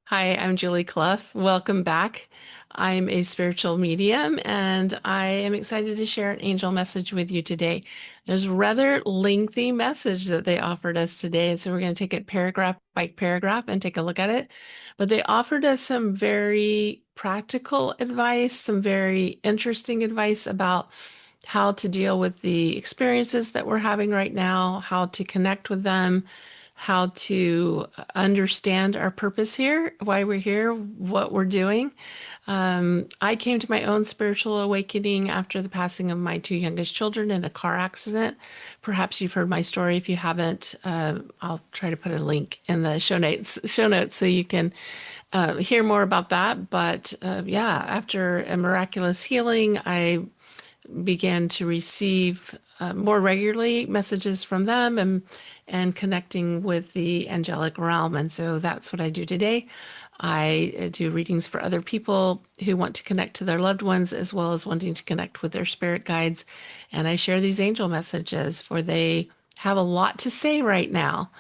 Hi, I'm Julie Clough. Welcome back. I'm a spiritual medium and I am excited to share an angel message with you today. There's a rather lengthy message that they offered us today, and so we're going to take it paragraph by paragraph and take a look at it. But they offered us some very practical advice, some very interesting advice about how to deal with the experiences that we're having right now, how to connect with them, how to understand our purpose here, why we're here, what we're doing. I came to my own spiritual awakening after the passing of my two youngest children in a car accident. Perhaps you've heard my story. If you haven't, I'll try to put a link in the show notes so you can hear more about that. But yeah, after a miraculous healing, I began to receive more regularly messages from them and connecting with the angelic realm. And so that's what I do today. I do readings for other people who want to connect to their loved ones as well as wanting to connect with their spirit guides. And I share these angel messages for they have a lot to say right now.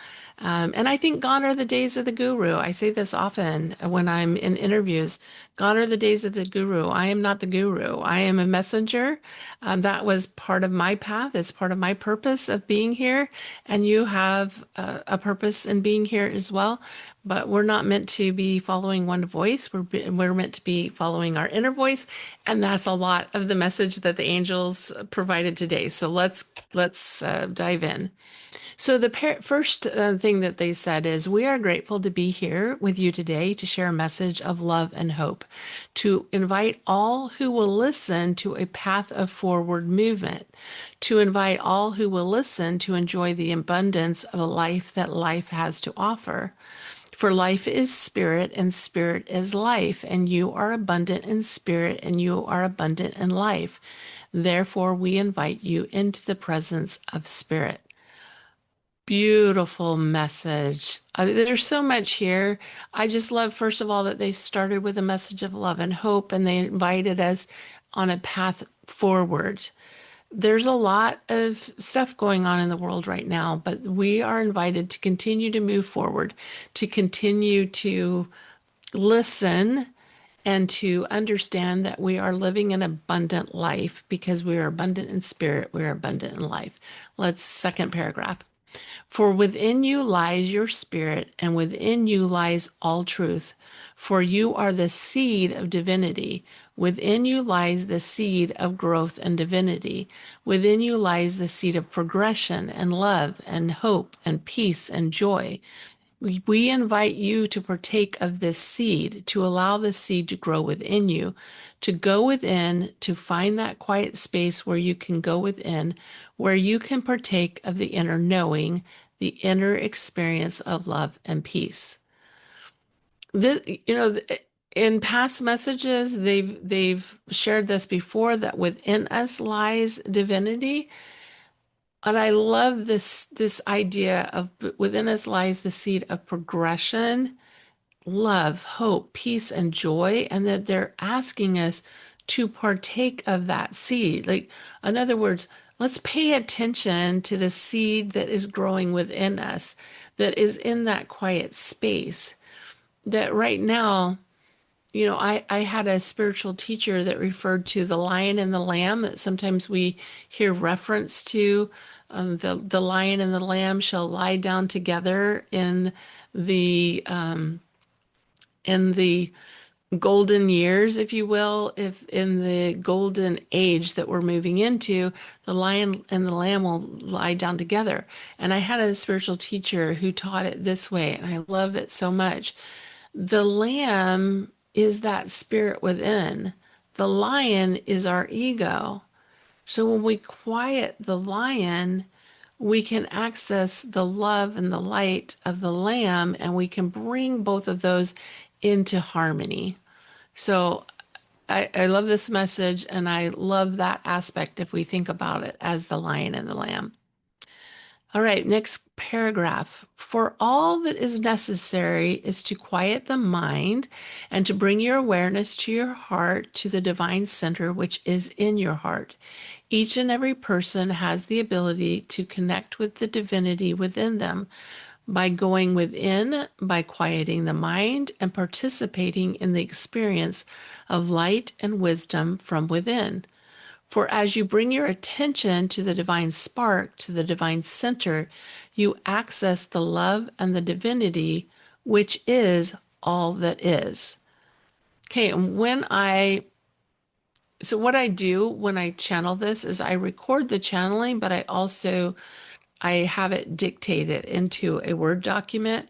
And I think gone are the days of the guru. I say this often when I'm in interviews. Gone are the days of the guru. I am not the guru. I am a messenger. That was part of my path. It's part of my purpose of being here. And you have a purpose in being here as well. But we're not meant to be following one voice. We're meant to be following our inner voice. And that's a lot of the message that the angels provided today. So let's dive in. So the first thing that they said is, we are grateful to be here with you today to share a message of love and hope, to invite all who will listen to a path of forward movement, to invite all who will listen to enjoy the abundance of a life that life has to offer. For life is spirit and spirit is life, and you are abundant in spirit and you are abundant in life. Therefore, we invite you into the presence of spirit. Beautiful message. There's so much here. I just love, first of all, that they started with a message of love and hope, and they invited us on a path forward. There's a lot of stuff going on in the world right now, but we are invited to continue to move forward, to continue to listen, and to understand that we are living an abundant life because we are abundant in spirit, we are abundant in life. Let's second paragraph. For within you lies your spirit, and within you lies all truth. For you are the seed of divinity. Within you lies the seed of growth and divinity. Within you lies the seed of progression and love and hope and peace and joy. We invite you to partake of this seed, to allow the seed to grow within you, to go within, to find that quiet space where you can go within, where you can partake of the inner knowing, the inner experience of love and peace. This, in past messages, they've shared this before that within us lies divinity. And I love this idea of within us lies the seed of progression, love, hope, peace, and joy, and that they're asking us to partake of that seed. Like, in other words, let's pay attention to the seed that is growing within us, that is in that quiet space. That right now, I had a spiritual teacher that referred to the lion and the lamb that sometimes we hear reference to. The lion and the lamb shall lie down together the in the golden years, if you will, if in the golden age that we're moving into, the lion and the lamb will lie down together. And I had a spiritual teacher who taught it this way, and I love it so much. The lamb is that spirit within. The lion is our ego. So when we quiet the lion, we can access the love and the light of the lamb, and we can bring both of those into harmony. So I love this message, and I love that aspect if we think about it as the lion and the lamb. All right, next paragraph. For all that is necessary is to quiet the mind and to bring your awareness to your heart, to the divine center which is in your heart. Each and every person has the ability to connect with the divinity within them, by going within, by quieting the mind, and participating in the experience of light and wisdom from within. For as you bring your attention to the divine spark, to the divine center, you access the love and the divinity, which is all that is. Okay, and so what I do when I channel this is I record the channeling, but I have it dictated into a Word document.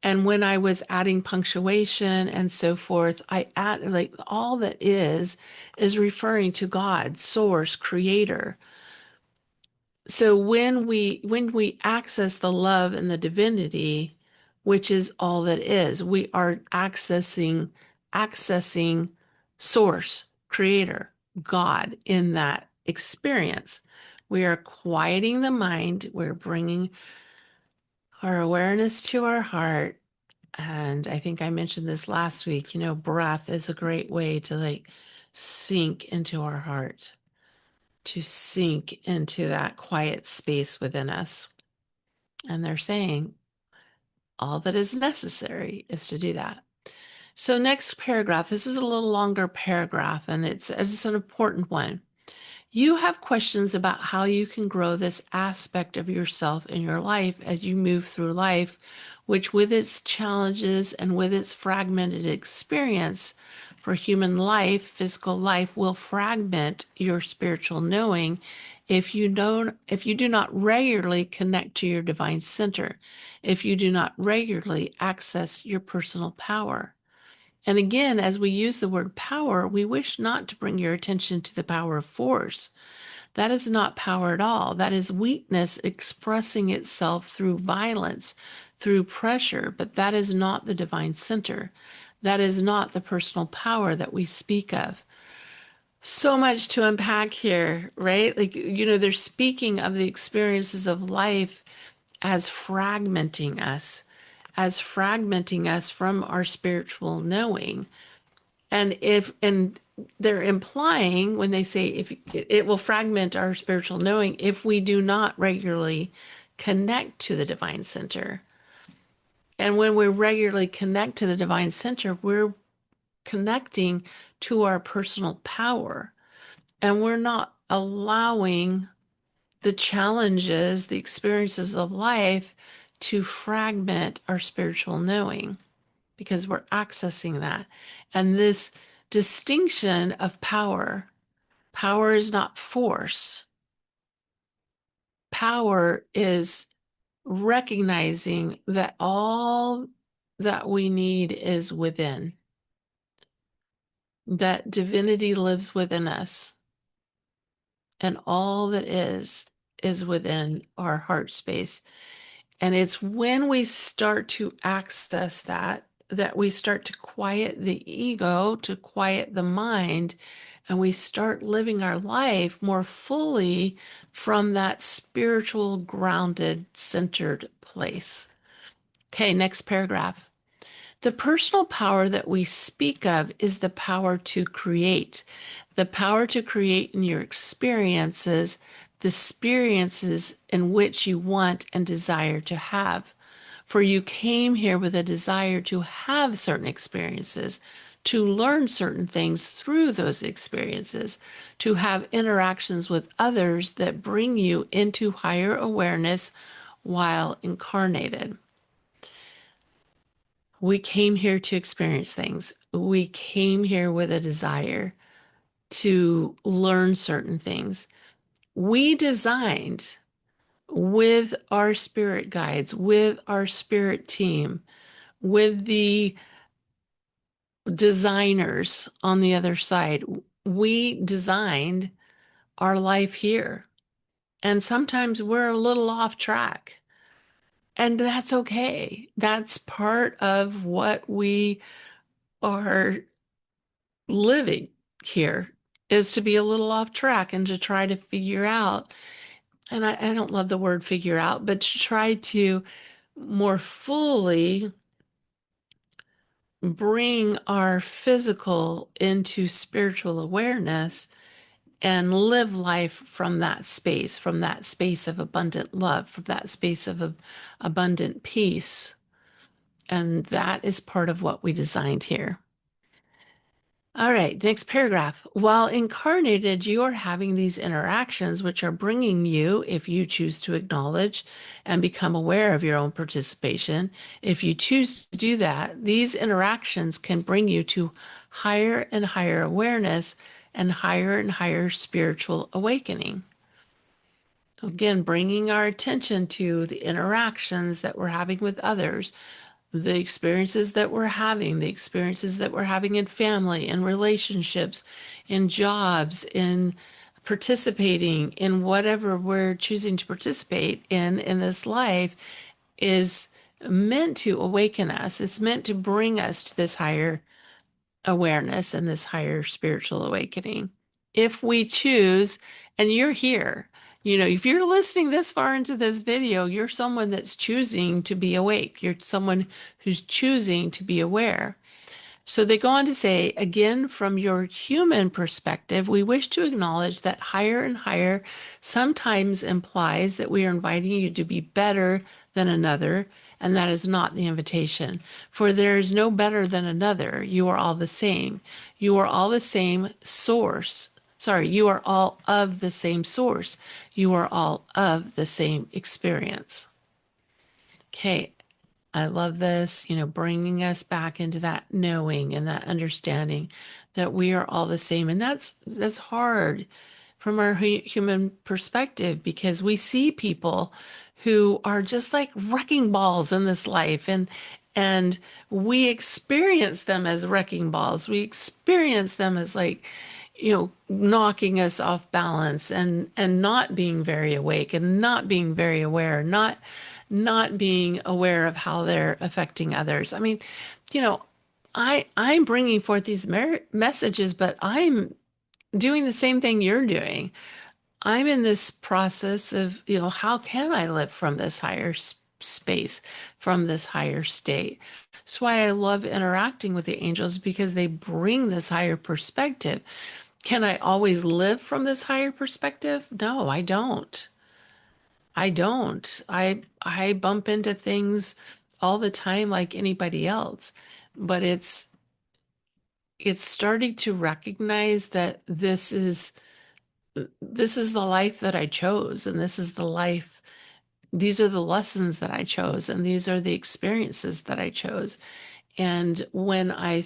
And when I was adding punctuation and so forth, I add like all that is referring to God, source, creator. So when we access the love and the divinity, which is all that is, we are accessing source, creator, God in that experience. We are quieting the mind, we're bringing our awareness to our heart. And I think I mentioned this last week, breath is a great way to like sink into our heart, to sink into that quiet space within us. And they're saying all that is necessary is to do that. So next paragraph, this is a little longer paragraph, and it's an important one. You have questions about how you can grow this aspect of yourself in your life as you move through life, which with its challenges and with its fragmented experience for human life, physical life will fragment your spiritual knowing if you do not regularly connect to your divine center, if you do not regularly access your personal power. And again, as we use the word power, we wish not to bring your attention to the power of force. That is not power at all. That is weakness expressing itself through violence, through pressure, but that is not the divine center. That is not the personal power that we speak of. So much to unpack here, right? Like, they're speaking of the experiences of life as fragmenting us from our spiritual knowing. And they're implying when they say if it will fragment our spiritual knowing if we do not regularly connect to the divine center. And when we regularly connect to the divine center, we're connecting to our personal power. And we're not allowing the challenges, the experiences of life to fragment our spiritual knowing, because we're accessing that. And this distinction of power is not force. Power is recognizing that all that we need is within, that divinity lives within us, and all that is within our heart space. And it's when we start to access that we start to quiet the ego, to quiet the mind, and we start living our life more fully from that spiritual, grounded, centered place. Okay, next paragraph. The personal power that we speak of is the power to create in your experiences, the experiences in which you want and desire to have. For you came here with a desire to have certain experiences, to learn certain things through those experiences, to have interactions with others that bring you into higher awareness while incarnated. We came here to experience things. We came here with a desire to learn certain things. We designed with our spirit guides, with our spirit team, with the designers on the other side. We designed our life here. And sometimes we're a little off track. And that's okay. That's part of what we are living here, is to be a little off track and to try to figure out, and I don't love the word figure out, but to try to more fully bring our physical into spiritual awareness and live life from that space of abundant love, from that space of abundant peace. And that is part of what we designed here. All right, next paragraph. While incarnated, you are having these interactions which are bringing you, if you choose to acknowledge and become aware of your own participation, if you choose to do that, these interactions can bring you to higher and higher awareness and higher spiritual awakening. Again, bringing our attention to the interactions that we're having with others, the experiences that we're having, the experiences that we're having in family, in relationships, in jobs, in participating in whatever we're choosing to participate in this life is meant to awaken us. It's meant to bring us to this higher awareness and this higher spiritual awakening. If we choose, and you're here, if you're listening this far into this video, you're someone that's choosing to be awake. You're someone who's choosing to be aware. So they go on to say, again, from your human perspective, we wish to acknowledge that higher and higher sometimes implies that we are inviting you to be better than another, and that is not the invitation. For there is no better than another. You are all the same. You are all the same source. Sorry, you are all of the same source. You are all of the same experience. Okay, I love this, bringing us back into that knowing and that understanding that we are all the same. And that's hard from our human perspective because we see people who are just like wrecking balls in this life and we experience them as wrecking balls. We experience them as like, knocking us off balance and not being very awake and not being very aware, not being aware of how they're affecting others. I mean, I'm bringing forth these messages, but I'm doing the same thing you're doing. I'm in this process of, how can I live from this higher space, from this higher state? That's why I love interacting with the angels because they bring this higher perspective. Can I always live from this higher perspective? No, I don't. I don't. I bump into things all the time like anybody else, but it's starting to recognize that this is the life that I chose and these are the lessons that I chose and these are the experiences that I chose. And when I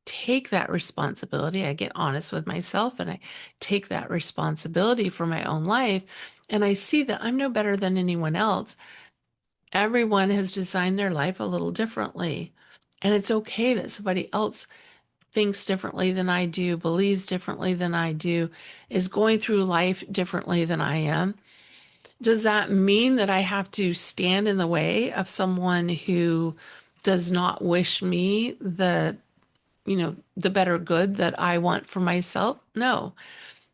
take that responsibility, I get honest with myself and I take that responsibility for my own life and I see that I'm no better than anyone else. Everyone has designed their life a little differently. And it's okay that somebody else thinks differently than I do, believes differently than I do, is going through life differently than I am. Does that mean that I have to stand in the way of someone who does not wish me the better good that I want for myself? No,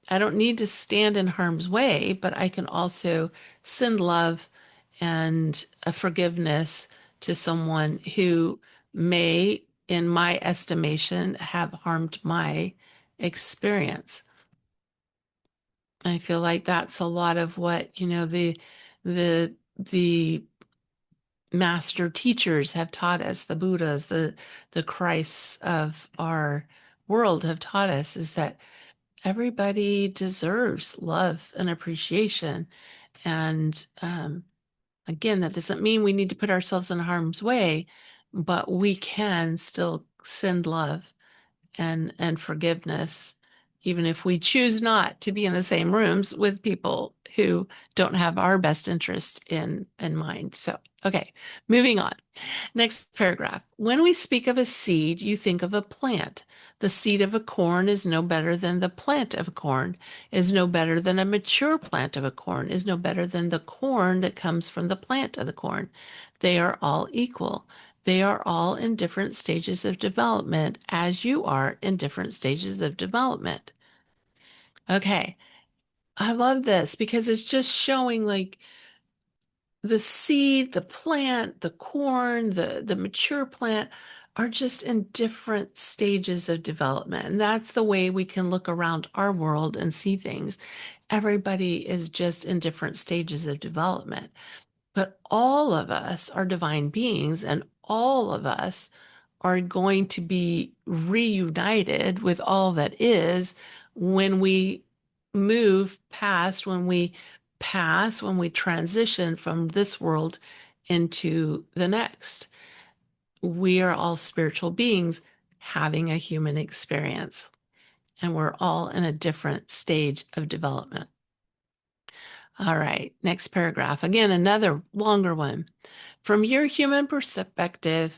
I don't need to stand in harm's way, but I can also send love and a forgiveness to someone who may, in my estimation, have harmed my experience. I feel like that's a lot of what, the master teachers have taught us, the Buddhas, the Christs of our world have taught us is that everybody deserves love and appreciation. And again, that doesn't mean we need to put ourselves in harm's way, but we can still send love and forgiveness, even if we choose not to be in the same rooms with people who don't have our best interest in mind. So, okay, moving on. Next paragraph. When we speak of a seed, you think of a plant. The seed of a corn is no better than the plant of a corn, is no better than a mature plant of a corn, is no better than the corn that comes from the plant of the corn. They are all equal. They are all in different stages of development as you are in different stages of development. Okay. I love this because it's just showing like the seed, the plant, the corn, the mature plant are just in different stages of development. And that's the way we can look around our world and see things. Everybody is just in different stages of development. But all of us are divine beings, and all of us are going to be reunited with all that is when we move past, when we pass, when we transition from this world into the next. We are all spiritual beings having a human experience, and we're all in a different stage of development. All right, next paragraph. Again, another longer one. From your human perspective,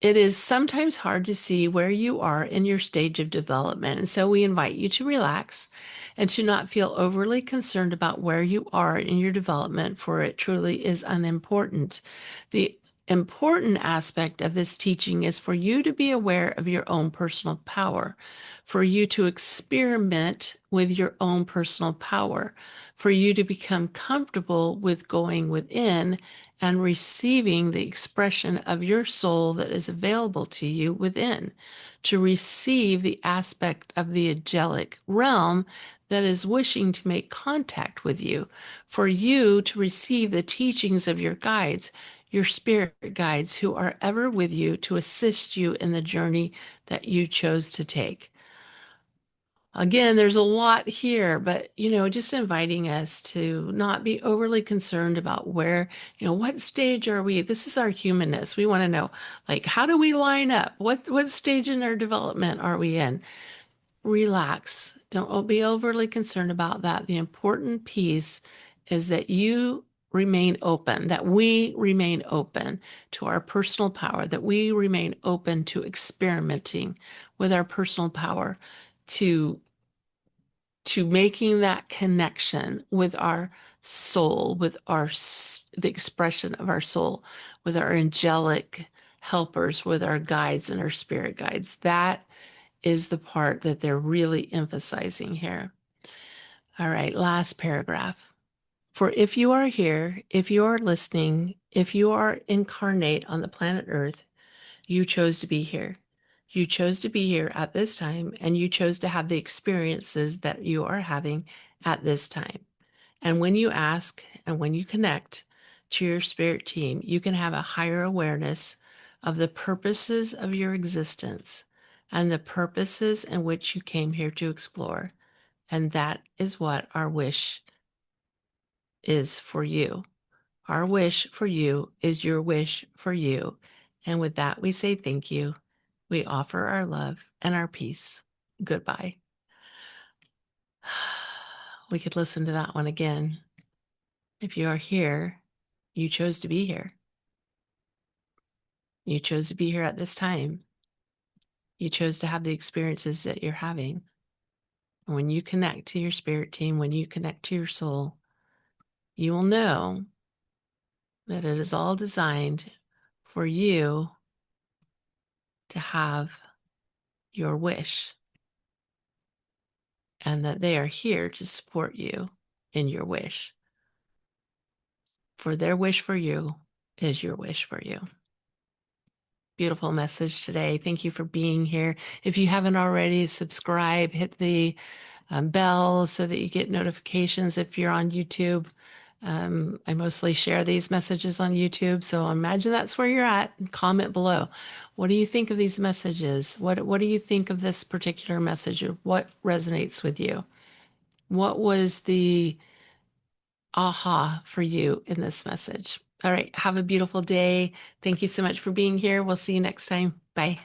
it is sometimes hard to see where you are in your stage of development. And so we invite you to relax and to not feel overly concerned about where you are in your development, for it truly is unimportant. The important aspect of this teaching is for you to be aware of your own personal power, for you to experiment with your own personal power, for you to become comfortable with going within and receiving the expression of your soul that is available to you within, to receive the aspect of the angelic realm that is wishing to make contact with you, for you to receive the teachings of your guides, your spirit guides who are ever with you to assist you in the journey that you chose to take. Again, there's a lot here, but just inviting us to not be overly concerned about where, what stage are we? This is our humanness. We want to know, like, how do we line up? What stage in our development are we in? Relax. Don't be overly concerned about that. The important piece is that you remain open, that we remain open to our personal power, that we remain open to experimenting with our personal power, to making that connection with our soul, with the expression of our soul, with our angelic helpers, with our guides and our spirit guides. That is the part that they're really emphasizing here. All right, last paragraph. For if you are here, if you are listening, if you are incarnate on the planet Earth, you chose to be here. You chose to be here at this time, and you chose to have the experiences that you are having at this time. And when you ask and when you connect to your spirit team, you can have a higher awareness of the purposes of your existence and the purposes in which you came here to explore. And that is what our wish is for you. Our wish for you is your wish for you. And with that, we say thank you. We offer our love and our peace. Goodbye. We could listen to that one again. If you are here, you chose to be here. You chose to be here at this time. You chose to have the experiences that you're having. And when you connect to your spirit team, when you connect to your soul, you will know that it is all designed for you to have your wish, and that they are here to support you in your wish. For their wish for you is your wish for you. Beautiful message today. Thank you for being here. If you haven't already, subscribe, hit the bell so that you get notifications if you're on YouTube. I mostly share these messages on YouTube, so imagine that's where you're at. Comment below. What do you think of these messages? What do you think of this particular message, or what resonates with you? What was the aha for you in this message? All right, have a beautiful day. Thank you so much for being here. We'll see you next time. Bye.